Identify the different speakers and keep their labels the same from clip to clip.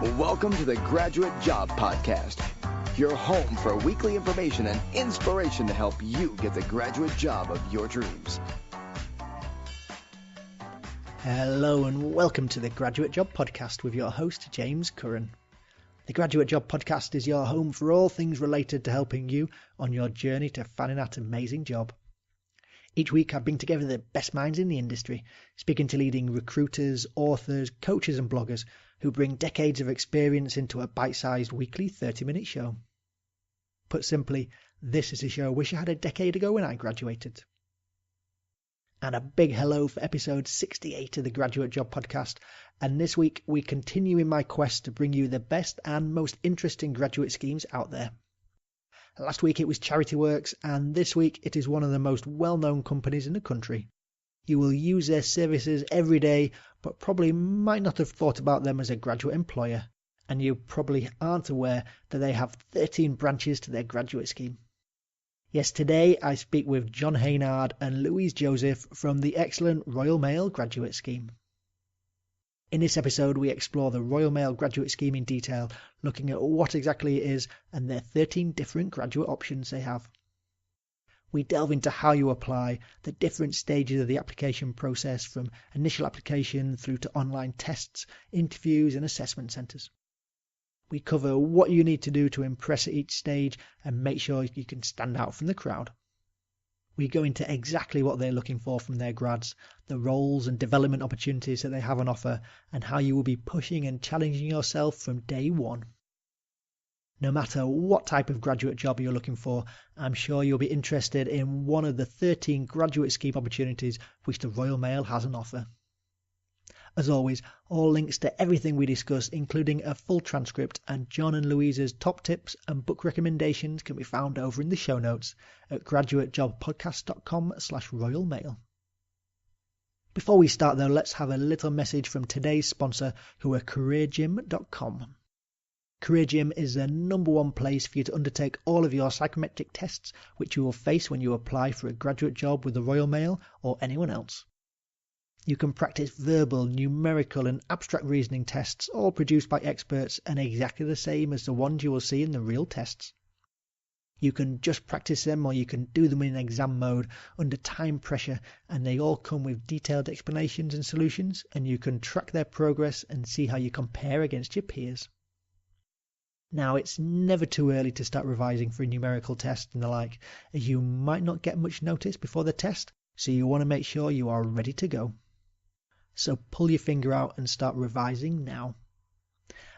Speaker 1: Welcome to the Graduate Job Podcast, your home for weekly information and inspiration to help you get the graduate job of your dreams.
Speaker 2: Hello and welcome to the Graduate Job Podcast with your host, James Curran. The Graduate Job Podcast is your home for all things related to helping you on your journey to finding that amazing job. Each week I bring together the best minds in the industry, speaking to leading recruiters, authors, coaches and bloggers who bring decades of experience into a bite-sized weekly 30-minute show. Put simply, this is a show I wish I had a decade ago when I graduated. And a big hello for episode 68 of the Graduate Job Podcast. And this week we continue in my quest to bring you the best and most interesting graduate schemes out there. Last week it was Charityworks, and this week it is one of the most well-known companies in the country. You will use their services every day, but probably might not have thought about them as a graduate employer. And you probably aren't aware that they have 13 branches to their graduate scheme. Yes, today I speak with John Hynard and Louisa Joseph from the excellent Royal Mail Graduate Scheme. In this episode we explore the Royal Mail Graduate Scheme in detail, looking at what exactly it is and their 13 different graduate options they have. We delve into how you apply, the different stages of the application process from initial application through to online tests, interviews and assessment centres. We cover what you need to do to impress at each stage and make sure you can stand out from the crowd. We go into exactly what they're looking for from their grads, the roles and development opportunities that they have on offer, and how you will be pushing and challenging yourself from day one. No matter what type of graduate job you're looking for, I'm sure you'll be interested in one of the 13 graduate scheme opportunities which the Royal Mail has on offer. As always, all links to everything we discuss, including a full transcript and John and Louisa's top tips and book recommendations, can be found over in the show notes at graduatejobpodcast.com/Royal Mail. Before we start though, let's have a little message from today's sponsor, who are careergym.com. CareerGym is the #1 place for you to undertake all of your psychometric tests which you will face when you apply for a graduate job with the Royal Mail or anyone else. You can practice verbal, numerical and abstract reasoning tests, all produced by experts and exactly the same as the ones you will see in the real tests. You can just practice them or you can do them in exam mode under time pressure, and they all come with detailed explanations and solutions, and you can track their progress and see how you compare against your peers. Now, it's never too early to start revising for a numerical test and the like, as you might not get much notice before the test, so you want to make sure you are ready to go. So pull your finger out and start revising now.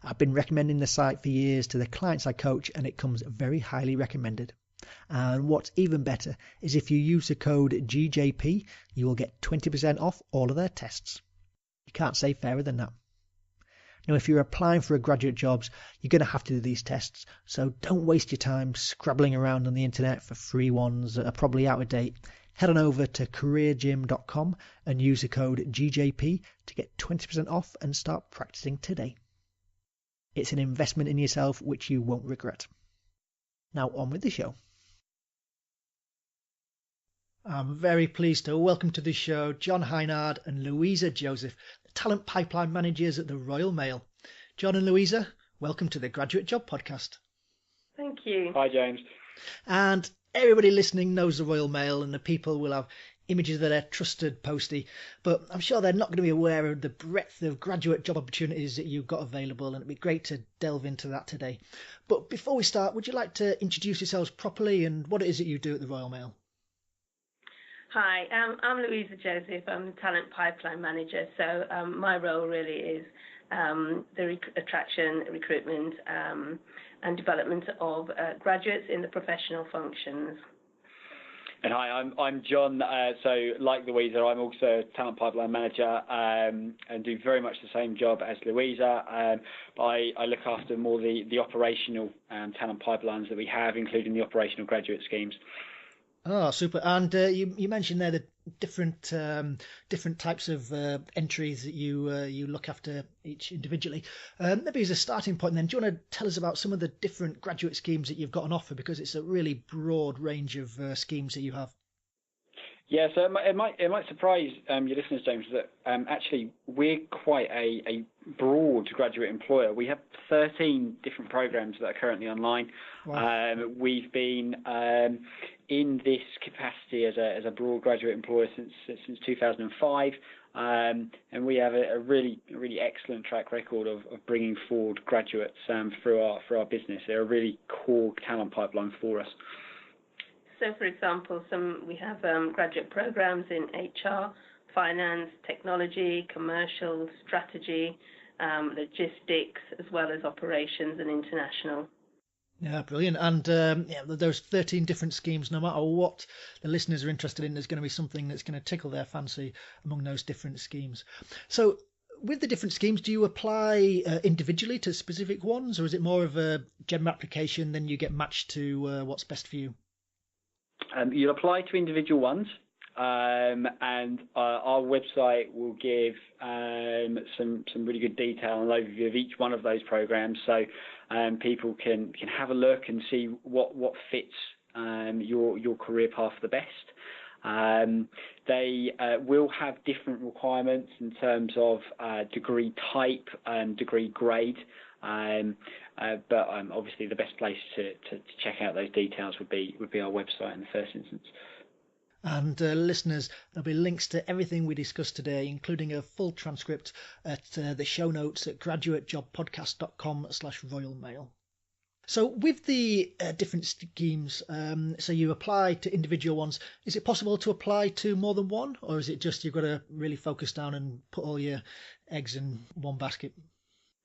Speaker 2: I've been recommending the site for years to the clients I coach, and it comes very highly recommended. And what's even better is if you use the code GJP, you will get 20% off all of their tests. You can't say fairer than that. Now, if you're applying for graduate jobs, you're going to have to do these tests, so don't waste your time scrabbling around on the internet for free ones that are probably out of date. Head on over to careergym.com and use the code GJP to get 20% off and start practicing today. It's an investment in yourself which you won't regret. Now on with the show. I'm very pleased to welcome to the show John Hynard and Louisa Joseph, the talent pipeline managers at the Royal Mail. John and Louisa, welcome to the Graduate Job Podcast.
Speaker 3: Thank you.
Speaker 4: Hi, James.
Speaker 2: And everybody listening knows the Royal Mail, and the people will have images of their trusted postie, but I'm sure they're not going to be aware of the breadth of graduate job opportunities that you've got available, and it'd be great to delve into that today. But before we start, would you like to introduce yourselves properly and what it is that you do at the Royal Mail?
Speaker 3: Hi, I'm Louisa Joseph. I'm the talent pipeline manager. So my role really is the attraction, recruitment and development of graduates in the professional functions.
Speaker 4: And hi, I'm John. So like Louisa, I'm also a talent pipeline manager and do very much the same job as Louisa. I look after more the operational talent pipelines that we have, including the operational graduate schemes.
Speaker 2: Oh, super. And you mentioned there the different types of entries that you look after each individually. Maybe as a starting point then, do you want to tell us about some of the different graduate schemes that you've got on offer? Because it's a really broad range of schemes that you have.
Speaker 4: Yeah, so it might surprise your listeners, James, that actually we're quite a broad graduate employer. We have 13 different programs that are currently online. Wow. We've been in this capacity as a broad graduate employer since 2005. And we have a really excellent track record of bringing forward graduates through our business. They're a really core talent pipeline for us.
Speaker 3: So, for example, we have graduate programs in HR, finance, technology, commercial, strategy, logistics, as well as operations and international.
Speaker 2: Yeah, brilliant. And those 13 different schemes, no matter what the listeners are interested in, there's going to be something that's going to tickle their fancy among those different schemes. So with the different schemes, do you apply individually to specific ones, or is it more of a general application, then you get matched to what's best for you?
Speaker 4: You apply to individual ones. And our website will give some really good detail and overview of each one of those programs, so people can have a look and see what fits your career path the best. They will have different requirements in terms of degree type and degree grade. But obviously the best place to check out those details would be our website in the first instance.
Speaker 2: And listeners, there'll be links to everything we discussed today, including a full transcript at the show notes at graduatejobpodcast.com/Royal Mail. So with the different schemes, so you apply to individual ones, is it possible to apply to more than one, or is it just you've got to really focus down and put all your eggs in one basket?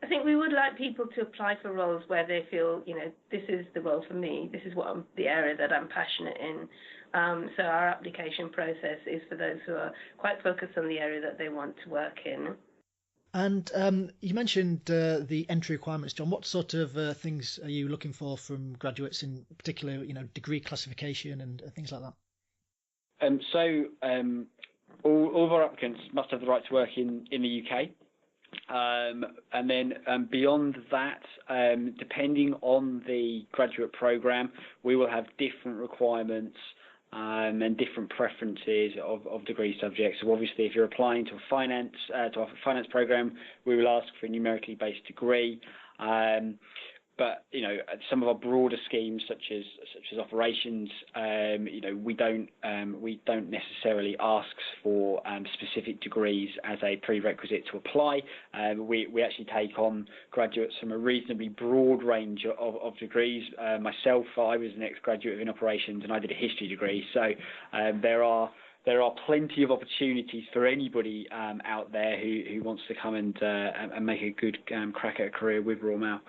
Speaker 3: I think we would like people to apply for roles where they feel, this is the role for me, this is the area that I'm passionate in. So our application process is for those who are quite focused on the area that they want to work in.
Speaker 2: And you mentioned the entry requirements, John. What sort of things are you looking for from graduates, in particular, degree classification and things like that?
Speaker 4: All of our applicants must have the right to work in the UK. And then beyond that, depending on the graduate program, we will have different requirements and different preferences of degree subjects. So obviously, if you're applying to a finance program, we will ask for a numerically based degree. But some of our broader schemes, such as operations, we don't necessarily ask for specific degrees as a prerequisite to apply. We actually take on graduates from a reasonably broad range of degrees. Myself, I was an ex-graduate in operations, and I did a history degree. So there are plenty of opportunities for anybody out there who wants to come and make a good crack at a career with Royal Mail.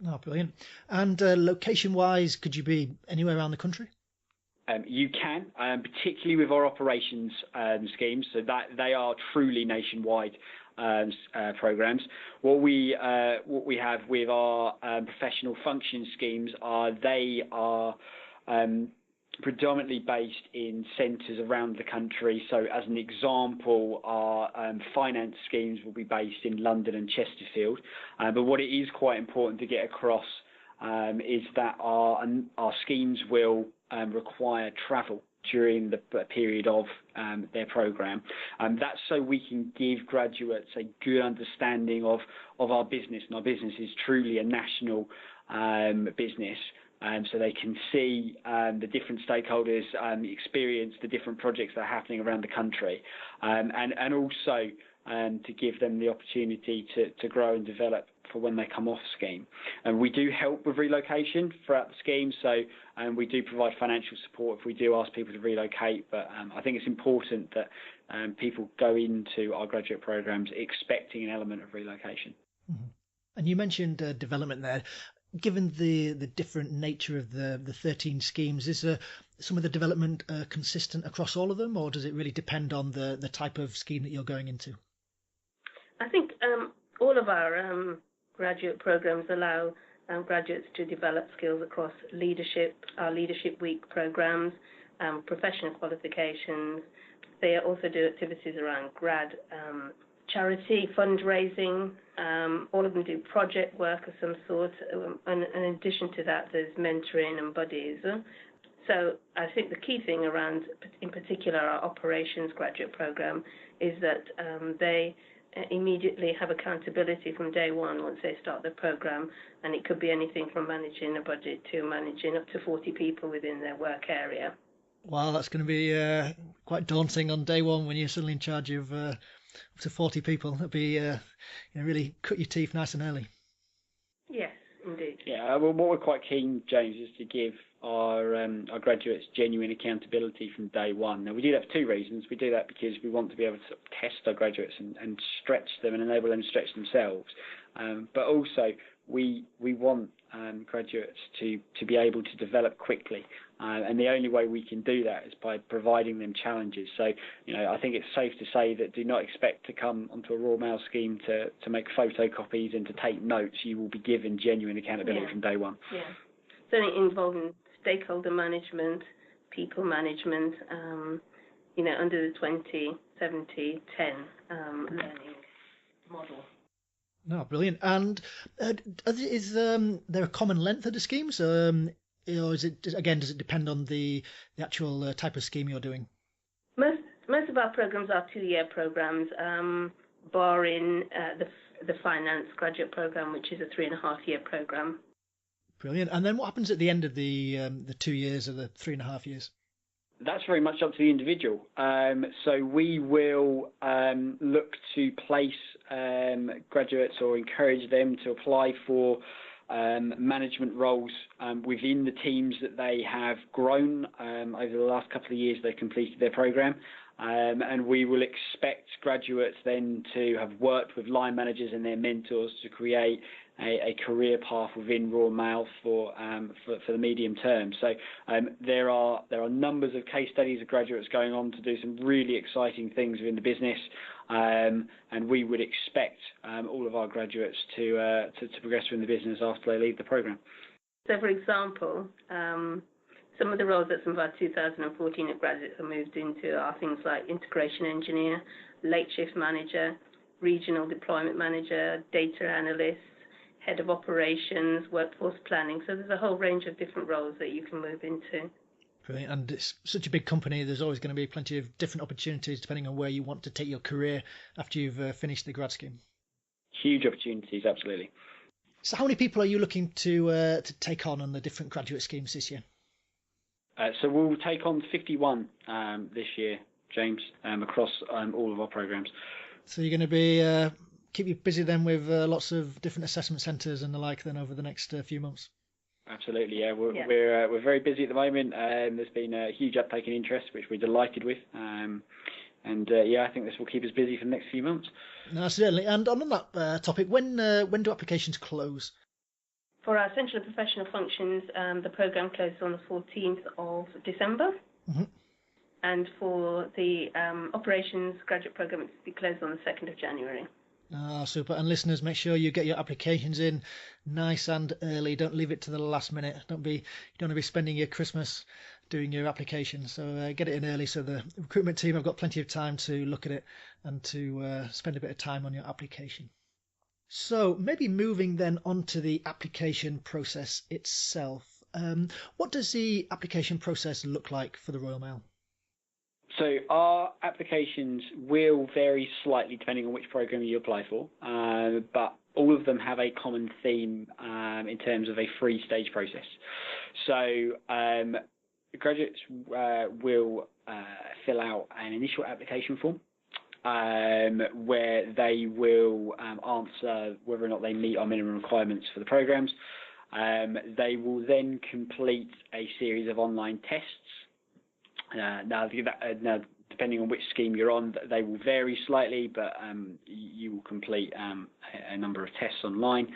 Speaker 2: Oh, brilliant. And location-wise, could you be anywhere around the country?
Speaker 4: You can, particularly with our operations schemes, so that they are truly nationwide programs. What we have with our professional function schemes they are predominantly based in centres around the country. So as an example, our finance schemes will be based in London and Chesterfield. But what it is quite important to get across is that our schemes will require travel during the period of their programme. That's so we can give graduates a good understanding of our business, and our business is truly a national business. So they can see the different stakeholders, experience the different projects that are happening around the country, and also to give them the opportunity to grow and develop for when they come off scheme. And we do help with relocation throughout the scheme, so we do provide financial support if we do ask people to relocate, but I think it's important that people go into our graduate programs expecting an element of relocation.
Speaker 2: Mm-hmm. And you mentioned development there. Given the different nature of the 13 schemes, is some of the development consistent across all of them, or does it really depend on the type of scheme that you're going into?
Speaker 3: I think all of our graduate programs allow graduates to develop skills across leadership, our Leadership Week programs, professional qualifications. They also do activities around grad charity, fundraising. All of them do project work of some sort, and in addition to that, there's mentoring and buddies. So I think the key thing around, in particular, our operations graduate program is that they immediately have accountability from day one once they start the program, and it could be anything from managing a budget to managing up to 40 people within their work area.
Speaker 2: Wow, that's going to be quite daunting on day one when you're suddenly in charge of up to 40 people. That'd be really cut your teeth nice and early.
Speaker 3: Yes, indeed.
Speaker 4: Yeah, well, what we're quite keen, James, is to give our graduates genuine accountability from day one. Now, we do that for two reasons. We do that because we want to be able to test our graduates and stretch them and enable them to stretch themselves. But also, we want graduates to be able to develop quickly. And the only way we can do that is by providing them challenges. So, I think it's safe to say that do not expect to come onto a Royal Mail scheme to make photocopies and to take notes. You will be given genuine accountability from day one.
Speaker 3: Yeah, certainly involving stakeholder management, people management, under the 20-70-10 learning model.
Speaker 2: No, brilliant. And is there a common length of the schemes? Or is it, again, does it depend on the actual type of scheme you're doing?
Speaker 3: Most of our programs are 2-year programs, barring the finance graduate program, which is a 3.5-year program.
Speaker 2: Brilliant. And then what happens at the end of the 2 years or the 3.5 years?
Speaker 4: That's very much up to the individual. So we will look to place graduates or encourage them to apply for management roles within the teams that they have grown over the last couple of years they've completed their program. And we will expect graduates then to have worked with line managers and their mentors to create a career path within Royal Mail for the medium term. So there are numbers of case studies of graduates going on to do some really exciting things within the business, and we would expect all of our graduates to progress within the business after they leave the program.
Speaker 3: So, for example, some of the roles that some of our 2014 graduates have moved into are things like integration engineer, late shift manager, regional deployment manager, data analyst, head of operations, workforce planning. So there's a whole range of different roles that you can move into.
Speaker 2: Brilliant. And it's such a big company, there's always going to be plenty of different opportunities depending on where you want to take your career after you've finished the grad scheme.
Speaker 4: Huge opportunities, absolutely.
Speaker 2: So how many people are you looking to take on the different graduate schemes this year?
Speaker 4: So we'll take on 51 this year, James, across all of our programs.
Speaker 2: So you're going to be keep you busy then with lots of different assessment centres and the like then over the next few months.
Speaker 4: Absolutely, yeah. We're very busy at the moment. There's been a huge uptake in interest, which we're delighted with. I think this will keep us busy for the next few months.
Speaker 2: No, certainly. And on that topic, when do applications close?
Speaker 3: For our Central and Professional Functions, the programme closes on the 14th of December. Mm-hmm. And for the Operations Graduate Programme, it will be closed on the 2nd of January.
Speaker 2: Ah, super. And listeners, make sure you get your applications in nice and early. Don't leave it to the last minute. You don't want to be spending your Christmas doing your application. So get it in early so the recruitment team have got plenty of time to look at it and to spend a bit of time on your application. So maybe moving then on to the application process itself. What does the application process look like for the Royal Mail?
Speaker 4: So our applications will vary slightly depending on which program you apply for, but all of them have a common theme in terms of a 3-stage process. So graduates will fill out an initial application form where they will answer whether or not they meet our minimum requirements for the programs. They will then complete a series of online tests. Now, depending on which scheme you're on, they will vary slightly, but you will complete a number of tests online.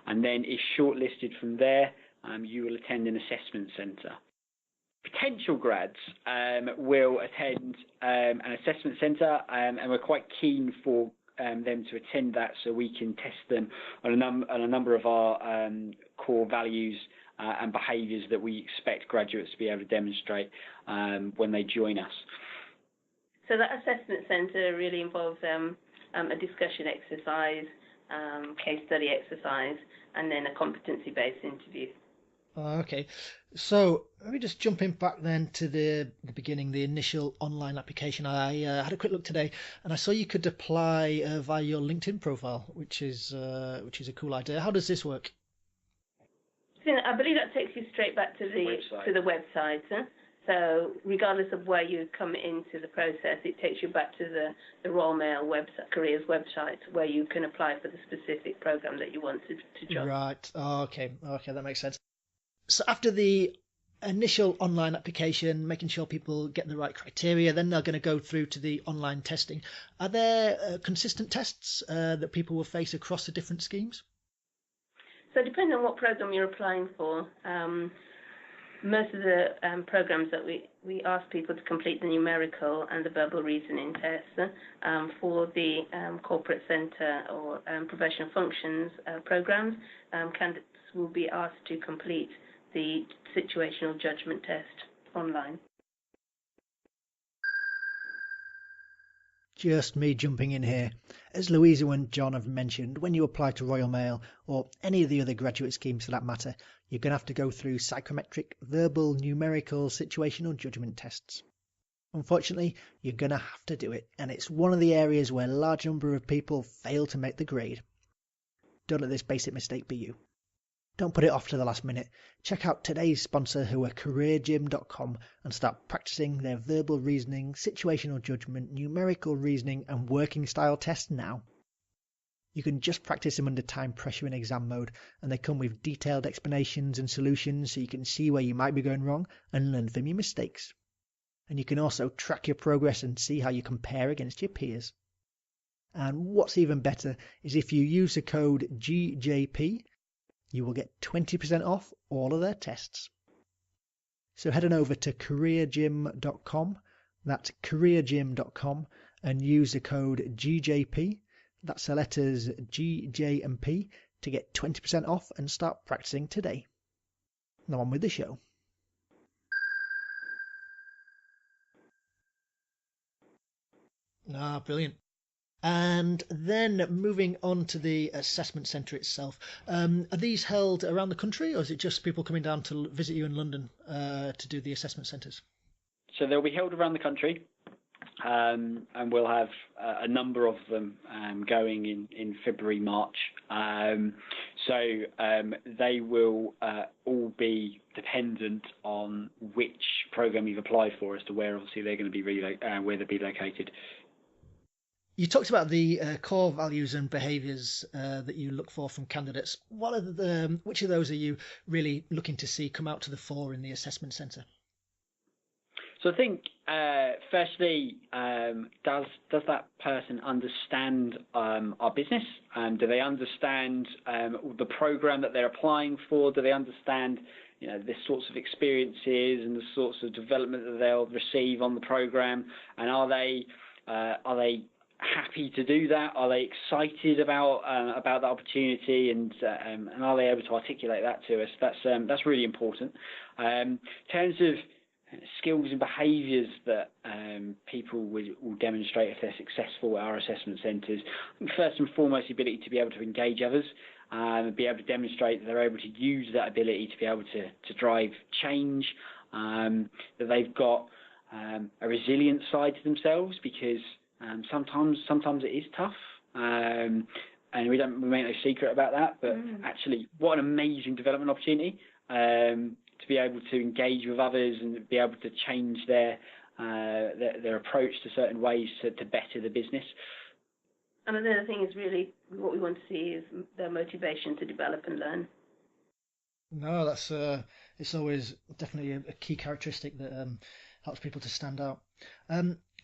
Speaker 4: And then if shortlisted from there, you will attend an assessment centre. Potential grads will attend an assessment centre, and we're quite keen for them to attend that so we can test them on a number of our core values and behaviours that we expect graduates to be able to demonstrate when they join us.
Speaker 3: So that assessment centre really involves a discussion exercise, case study exercise, and then a competency-based interview.
Speaker 2: Okay, so let me just jump in back then to the beginning, the initial online application. I had a quick look today, and I saw you could apply via your LinkedIn profile, which is a cool idea. How does this work?
Speaker 3: I believe that takes you straight back to the website. Huh? So regardless of where you come into the process, it takes you back to the Royal Mail website, careers website, where you can apply for the specific program that you want to join.
Speaker 2: Right. Oh, okay, that makes sense. So after the initial online application, making sure people get the right criteria, then they're going to go through to the online testing. Are there consistent tests that people will face across the different schemes?
Speaker 3: So depending on what program you're applying for, most of the programs that we ask people to complete the numerical and the verbal reasoning tests. For the corporate centre or professional functions programs, candidates will be asked to complete the situational judgment test online.
Speaker 2: Just me jumping in here. As Louisa and John have mentioned, when you apply to Royal Mail or any of the other graduate schemes for that matter, you're going to have to go through psychometric, verbal, numerical, situational judgment tests. Unfortunately, you're going to have to do it, and it's one of the areas where a large number of people fail to make the grade. Don't let this basic mistake be you. Don't put it off to the last minute. Check out today's sponsor, who are careergym.com, and start practicing their verbal reasoning, situational judgment, numerical reasoning, and working style tests now. You can just practice them under time pressure in exam mode, and they come with detailed explanations and solutions so you can see where you might be going wrong and learn from your mistakes. And you can also track your progress and see how you compare against your peers. And what's even better is if you use the code GJP, you will get 20% off all of their tests. So head on over to careergym.com, that's careergym.com, and use the code GJP, that's the letters G, J and P, to get 20% off and start practicing today. Now on with the show. Brilliant. And then moving on to the assessment centre itself, are these held around the country, or is it just people coming down to visit you in London to do the assessment centres?
Speaker 4: So they'll be held around the country, and we'll have a number of them going in February, March. They will all be dependent on which programme you've applied for as to where obviously they're going to be where they'll be located.
Speaker 2: You talked about the core values and behaviours that you look for from candidates. Which of those are you really looking to see come out to the fore in the assessment centre?
Speaker 4: So I think, firstly, does that person understand our business? Do they understand the programme that they're applying for? Do they understand, the sorts of experiences and the sorts of development that they'll receive on the programme? And are they happy to do that? Are they excited about that opportunity, and are they able to articulate that to us? That's really important. In terms of skills and behaviours that people will demonstrate if they're successful at our assessment centres, I think first and foremost, the ability to be able to engage others and be able to demonstrate that they're able to use that ability to be able to drive change, that they've got a resilient side to themselves, because sometimes it is tough, and we make no secret about that. But actually, what an amazing development opportunity to be able to engage with others and be able to change their approach to certain ways to better the business.
Speaker 3: And another thing is really what we want to see is their motivation to develop and learn.
Speaker 2: No, that's it's always definitely a key characteristic that helps people to stand out.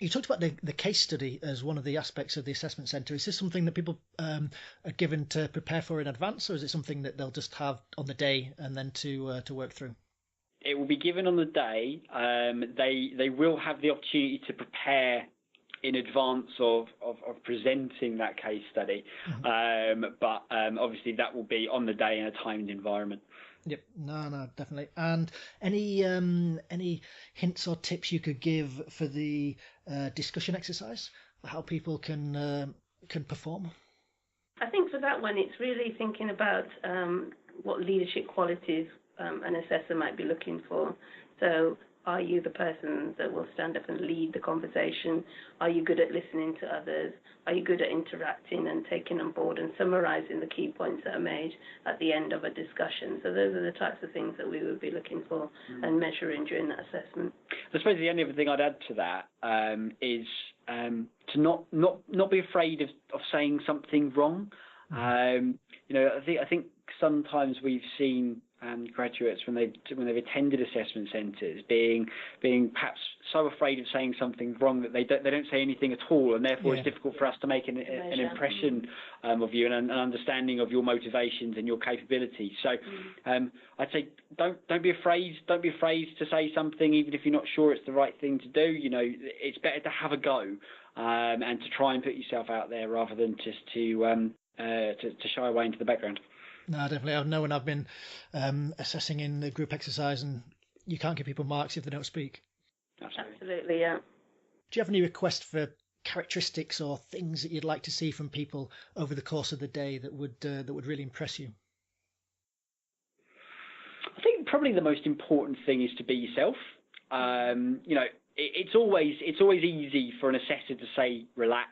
Speaker 2: You talked about the case study as one of the aspects of the assessment centre. Is this something that people are given to prepare for in advance, or is it something that they'll just have on the day and then to work through?
Speaker 4: It will be given on the day. They will have the opportunity to prepare in advance of presenting that case study, but obviously that will be on the day in a timed environment.
Speaker 2: Yep, no, definitely. And any hints or tips you could give for the discussion exercise, how people can perform?
Speaker 3: I think for that one, it's really thinking about what leadership qualities an assessor might be looking for. So are you the person that will stand up and lead the conversation? Are you good at listening to others? Are you good at interacting and taking on board and summarising the key points that are made at the end of a discussion? So those are the types of things that we would be looking for and measuring during that assessment. I
Speaker 4: suppose the only other thing I'd add to that is to not be afraid of saying something wrong. I think sometimes we've seen graduates when they've attended assessment centres being perhaps so afraid of saying something wrong that they don't say anything at all, and therefore it's difficult for us to make an impression of you and an understanding of your motivations and your capabilities. So I'd say don't be afraid to say something, even if you're not sure it's the right thing to do. It's better to have a go and to try and put yourself out there rather than just to shy away into the background.
Speaker 2: No, definitely. I know when I've been assessing in the group exercise, and you can't give people marks if they don't speak.
Speaker 3: Absolutely, yeah.
Speaker 2: Do you have any requests for characteristics or things that you'd like to see from people over the course of the day that would really impress you?
Speaker 4: I think probably the most important thing is to be yourself. It's always easy for an assessor to say relax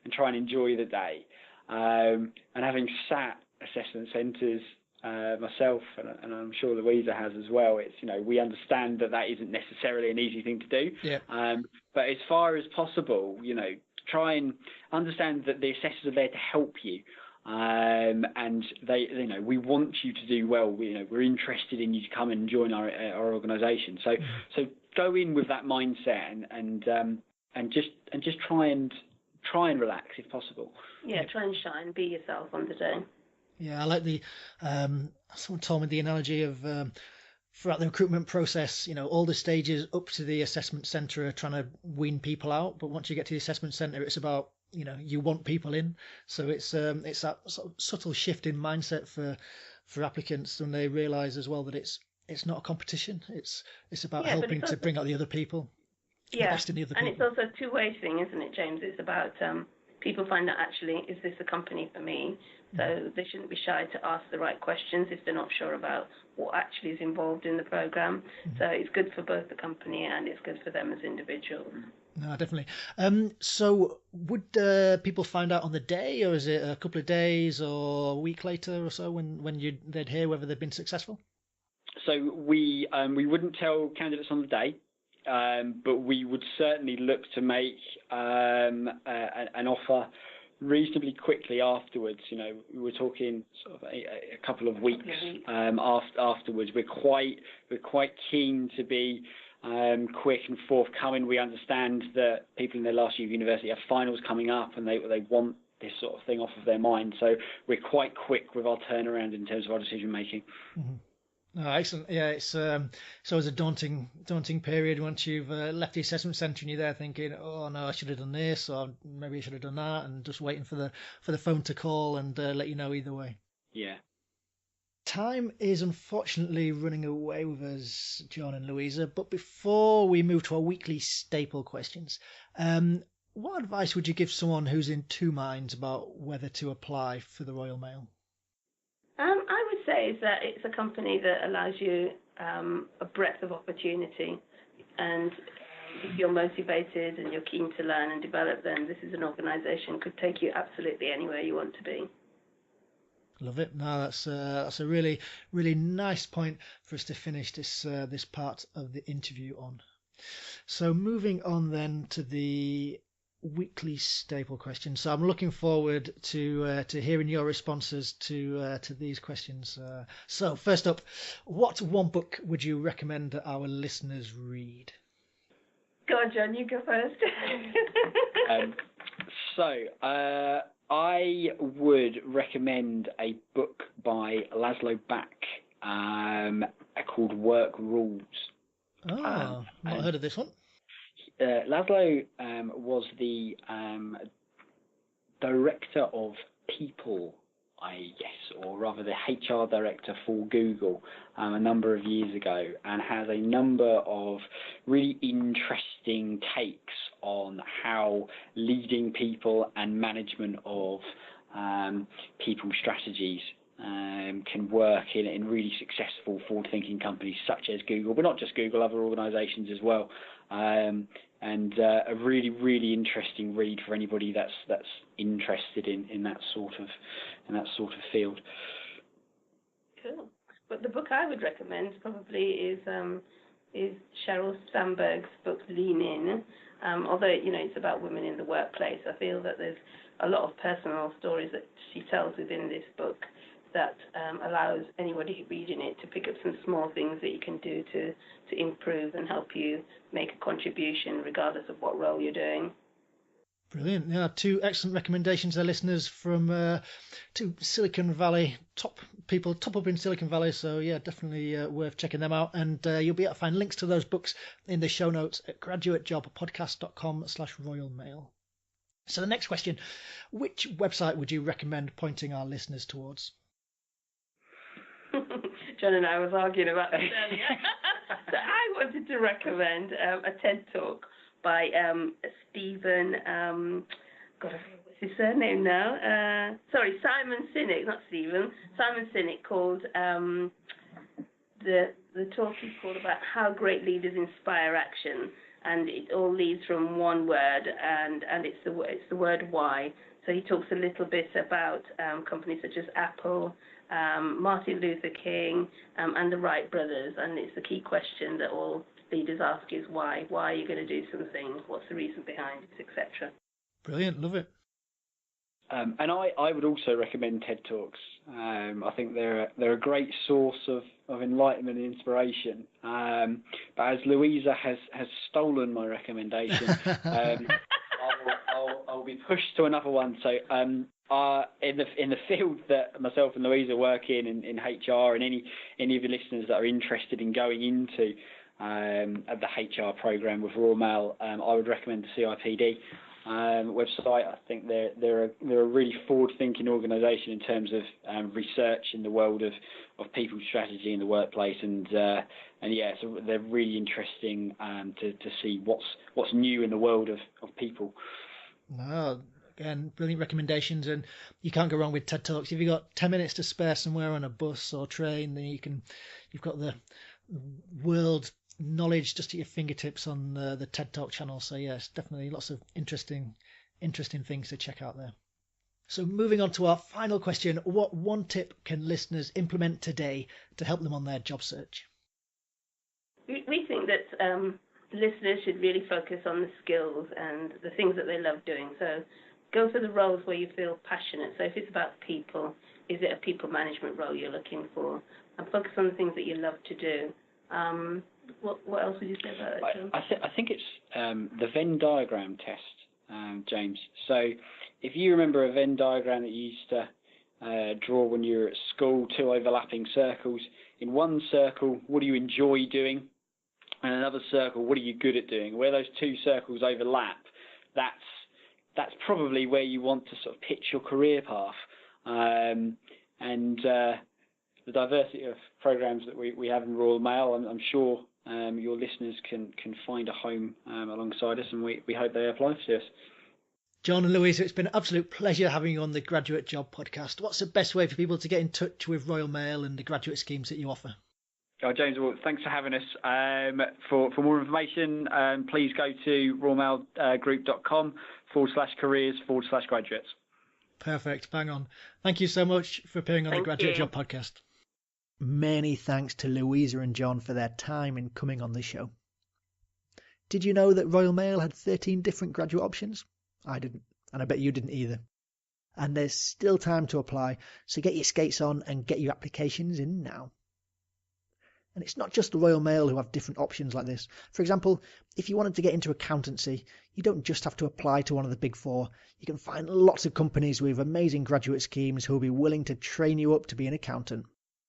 Speaker 4: and try and enjoy the day. And having sat assessment centres myself, and I'm sure Louisa has as well, it's we understand that isn't necessarily an easy thing to do.
Speaker 2: Yeah.
Speaker 4: But as far as possible, try and understand that the assessors are there to help you, and they, we want you to do well. We're interested in you to come and join our organisation. So go in with that mindset and just try and relax if possible.
Speaker 3: Yeah, try and shine. Be yourself on the day.
Speaker 2: Yeah, I like someone told me the analogy of throughout the recruitment process, all the stages up to the assessment centre are trying to wean people out, but once you get to the assessment centre, it's about, you want people in. So it's that sort of subtle shift in mindset for applicants when they realise as well that it's not a competition. It's about helping to bring out the other people.
Speaker 3: Yeah,
Speaker 2: the best in the other
Speaker 3: and
Speaker 2: people.
Speaker 3: it's also a two-way thing, isn't it, James? It's about people find out, actually, is this a company for me? So they shouldn't be shy to ask the right questions if they're not sure about what actually is involved in the programme. So it's good for both the company and it's good for them as individuals.
Speaker 2: No, definitely. So would people find out on the day, or is it a couple of days or a week later or so when they'd hear whether they've been successful?
Speaker 4: So we wouldn't tell candidates on the day. But we would certainly look to make an offer reasonably quickly afterwards. We were talking sort of a couple of weeks afterwards. We're quite keen to be quick and forthcoming. We understand that people in their last year of university have finals coming up, and they want this sort of thing off of their mind. So we're quite quick with our turnaround in terms of our decision making.
Speaker 2: Mm-hmm. Oh, excellent. Yeah, it's always a daunting period once you've left the assessment centre and you're there thinking, oh no, I should have done this, or maybe I should have done that, and just waiting for the phone to call and let you know either way.
Speaker 4: Yeah.
Speaker 2: Time is unfortunately running away with us, John and Louisa, but before we move to our weekly staple questions, what advice would you give someone who's in two minds about whether to apply for the Royal Mail?
Speaker 3: I would say is that it's a company that allows you a breadth of opportunity, and if you're motivated and you're keen to learn and develop, then this is an organisation that could take you absolutely anywhere you want to be.
Speaker 2: Love it. No, that's a really, really nice point for us to finish this part of the interview on. So moving on then to the weekly staple questions. So I'm looking forward to hearing your responses to these questions. So first up, what one book would you recommend that our listeners read?
Speaker 3: Go on, John. You go first.
Speaker 4: I would recommend a book by Laszlo Bak called Work Rules.
Speaker 2: Oh, not heard of this one.
Speaker 4: Laszlo was the director of people, I guess, or rather the HR director for Google a number of years ago, and has a number of really interesting takes on how leading people and management of people strategies can work in really successful forward-thinking companies such as Google, but not just Google, other organisations as well. And a really, really interesting read for anybody that's interested in that sort of field.
Speaker 3: Cool. But the book I would recommend probably is Sheryl Sandberg's book Lean In. Although it's about women in the workplace, I feel that there's a lot of personal stories that she tells within this book that allows anybody reading it to pick up some small things that you can do to improve and help you make a contribution regardless of what role you're doing.
Speaker 2: Brilliant. Yeah, two excellent recommendations there, listeners, from two Silicon Valley top up in Silicon Valley. So yeah, definitely worth checking them out. And you'll be able to find links to those books in the show notes at graduatejobpodcast.com/Royal Mail. So the next question, which website would you recommend pointing our listeners towards?
Speaker 3: John and I was arguing about this earlier. So I wanted to recommend a TED Talk by Stephen, what's his surname now? Simon Sinek, not Stephen. Simon Sinek, called the talk is called about how great leaders inspire action, and it all leads from one word, and it's the word why. So he talks a little bit about companies such as Apple, Martin Luther King, and the Wright brothers, and it's the key question that all leaders ask is why. Why are you going to do some things? What's the reason behind it, etc.
Speaker 2: Brilliant, love it.
Speaker 4: And I would also recommend TED Talks. I think they're a great source of enlightenment and inspiration. But as Louisa has stolen my recommendation, I'll be pushed to another one. So in the field that myself and Louisa work in HR, and any of your listeners that are interested in going into the HR program with Royal Mail, I would recommend the CIPD website. I think they're a really forward-thinking organisation in terms of research in the world of people strategy in the workplace, and yeah, so they're really interesting to see what's new in the world of people.
Speaker 2: No, again, brilliant recommendations, and you can't go wrong with TED Talks. If you've got 10 minutes to spare somewhere on a bus or train, then you've got the world knowledge just at your fingertips on the TED Talk channel. So yes, definitely lots of interesting things to check out there. So moving on to our final question, what one tip can listeners implement today to help them on their job search?
Speaker 3: We think that listeners should really focus on the skills and the things that they love doing. So go for the roles where you feel passionate. So if it's about people, is it a people management role you're looking for? And focus on the things that you love to do. What else would you say about that, John?
Speaker 4: I think it's the Venn diagram test, James. So if you remember a Venn diagram that you used to draw when you were at school, two overlapping circles. In one circle, what do you enjoy doing? And another circle, what are you good at doing? Where those two circles overlap, that's probably where you want to sort of pitch your career path. The diversity of programs that we have in Royal Mail, I'm sure your listeners can find a home alongside us, and we hope they apply to us.
Speaker 2: John and Louisa, it's been an absolute pleasure having you on the Graduate Job Podcast. What's the best way for people to get in touch with Royal Mail and the graduate schemes that you offer?
Speaker 4: Oh, James, well, thanks for having us. For more information, please go to royalmailgroup.com/careers/graduates.
Speaker 2: Perfect, bang on. Thank you so much for appearing on the Graduate Job Podcast. Many thanks to Louisa and John for their time in coming on the show. Did you know that Royal Mail had 13 different graduate options? I didn't, and I bet you didn't either. And there's still time to apply, so get your skates on and get your applications in now. And it's not just the Royal Mail who have different options like this. For example, if you wanted to get into accountancy, you don't just have to apply to one of the big four. You can find lots of companies with amazing graduate schemes who will be willing to train you up to be an accountant.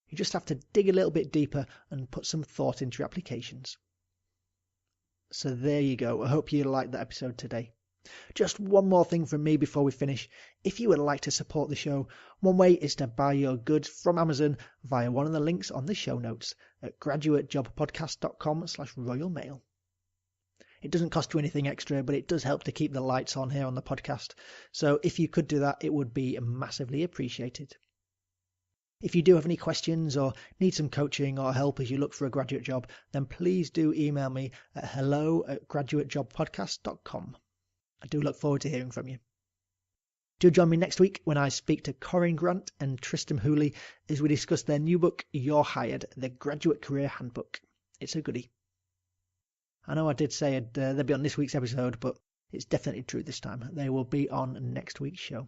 Speaker 2: You just have to dig a little bit deeper and put some thought into your applications. So there you go. I hope you liked that episode today. Just one more thing from me before we finish. If you would like to support the show, one way is to buy your goods from Amazon via one of the links on the show notes at graduatejobpodcast.com/Royal Mail. It doesn't cost you anything extra, but it does help to keep the lights on here on the podcast. So if you could do that, it would be massively appreciated. If you do have any questions or need some coaching or help as you look for a graduate job, then please do email me at hello@graduatejobpodcast.com. I do look forward to hearing from you. Do join me next week when I speak to Corinne Grant and Tristan Hooley as we discuss their new book, You're Hired, The Graduate Career Handbook. It's a goodie. I know I did say they'll be on this week's episode, but it's definitely true this time. They will be on next week's show.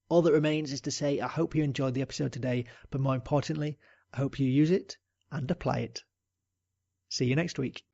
Speaker 2: All that remains is to say I hope you enjoyed the episode today, but more importantly, I hope you use it and apply it. See you next week.